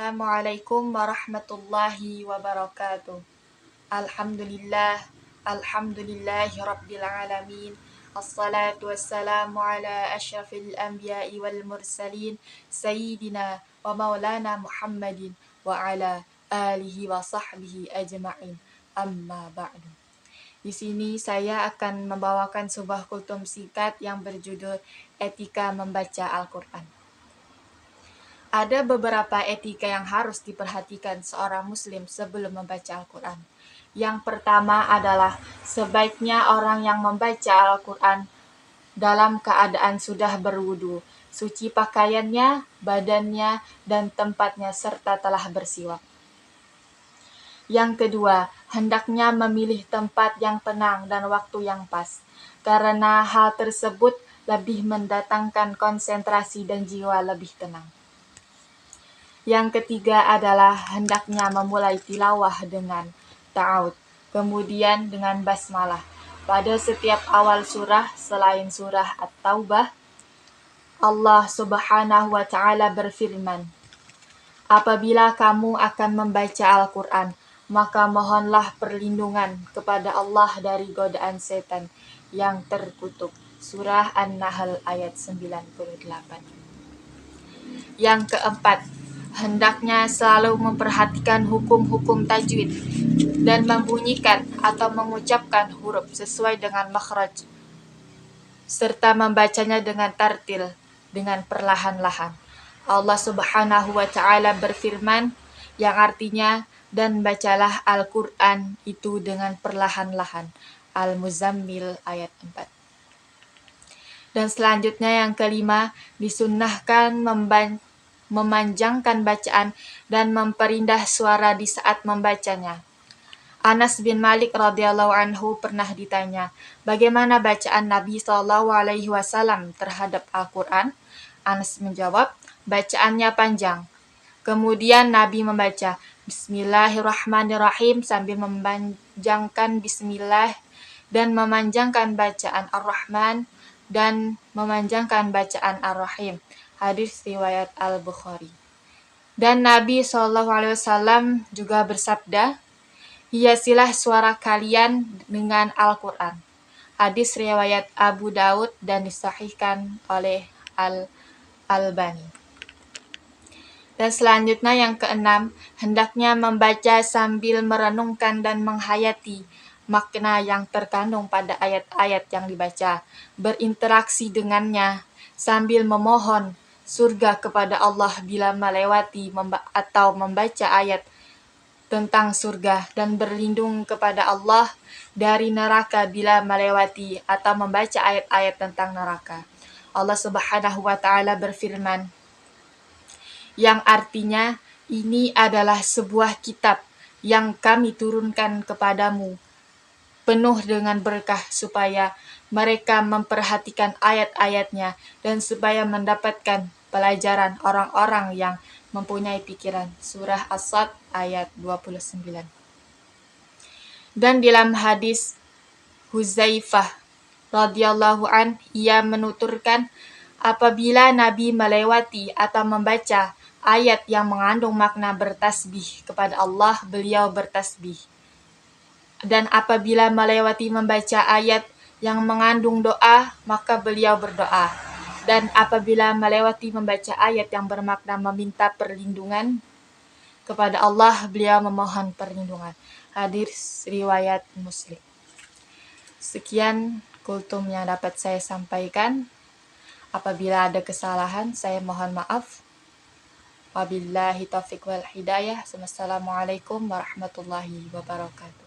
Assalamualaikum warahmatullahi wabarakatuh. Alhamdulillah, alhamdulillahi rabbil alamin. Assalatu wassalamu ala asyrafil anbiya'i wal mursalin sayyidina wa maulana Muhammadin wa ala alihi wa sahbihi ajma'in. Amma ba'du. Di sini saya akan membawakan sebuah kultum singkat yang berjudul Etika Membaca Al-Quran. Ada beberapa etika yang harus diperhatikan seorang muslim sebelum membaca Al-Quran. Yang pertama adalah sebaiknya orang yang membaca Al-Quran dalam keadaan sudah berwudu, suci pakaiannya, badannya, dan tempatnya, serta telah bersiwak. Yang kedua, hendaknya memilih tempat yang tenang dan waktu yang pas, karena hal tersebut lebih mendatangkan konsentrasi dan jiwa lebih tenang. Yang ketiga adalah hendaknya memulai tilawah dengan ta'awud, kemudian dengan basmalah. Pada setiap awal surah selain surah At-Taubah, Allah Subhanahu wa Ta'ala berfirman, "Apabila kamu akan membaca Al-Quran, maka mohonlah perlindungan kepada Allah dari godaan setan yang terkutuk." Surah An-Nahl ayat 98. Yang keempat, hendaknya selalu memperhatikan hukum-hukum tajwid dan membunyikan atau mengucapkan huruf sesuai dengan makhraj, serta membacanya dengan tartil, dengan perlahan-lahan. Allah Subhanahu wa Ta'ala berfirman yang artinya, dan bacalah Al-Quran itu dengan perlahan-lahan. Al-Muzammil ayat 4. Dan selanjutnya yang kelima, disunnahkan memanjangkan bacaan dan memperindah suara di saat membacanya. Anas bin Malik radhiyallahu anhu pernah ditanya, bagaimana bacaan Nabi SAW terhadap Al-Quran? Anas menjawab, bacaannya panjang. Kemudian Nabi membaca Bismillahirrahmanirrahim sambil memanjangkan Bismillah dan memanjangkan bacaan Ar-Rahman dan memanjangkan bacaan Ar-Rahim. Hadis riwayat Al-Bukhari. Dan Nabi SAW juga bersabda, hiasilah suara kalian dengan Al-Quran. Hadis riwayat Abu Daud dan disahihkan oleh Al-Albani. Dan selanjutnya yang keenam, hendaknya membaca sambil merenungkan dan menghayati makna yang terkandung pada ayat-ayat yang dibaca, berinteraksi dengannya sambil memohon surga kepada Allah bila melewati atau membaca ayat tentang surga, dan berlindung kepada Allah dari neraka bila melewati atau membaca ayat-ayat tentang neraka. Allah Subhanahu wa Ta'ala berfirman, yang artinya, ini adalah sebuah kitab yang kami turunkan kepadamu, penuh dengan berkah supaya mereka memperhatikan ayat-ayatnya dan supaya mendapatkan pelajaran orang-orang yang mempunyai pikiran. Surah As-Sad ayat 29. Dan dalam hadis Huzaifah radhiyallahu an, ia menuturkan, apabila Nabi melewati atau membaca ayat yang mengandung makna bertasbih kepada Allah, beliau bertasbih. Dan apabila melewati membaca ayat yang mengandung doa, maka beliau berdoa. Dan apabila melewati membaca ayat yang bermakna meminta perlindungan kepada Allah, beliau memohon perlindungan. Hadis riwayat Muslim. Sekian kultum yang dapat saya sampaikan. Apabila ada kesalahan, saya mohon maaf. Wabillahi taufiq wal hidayah. Wassalamualaikum warahmatullahi wabarakatuh.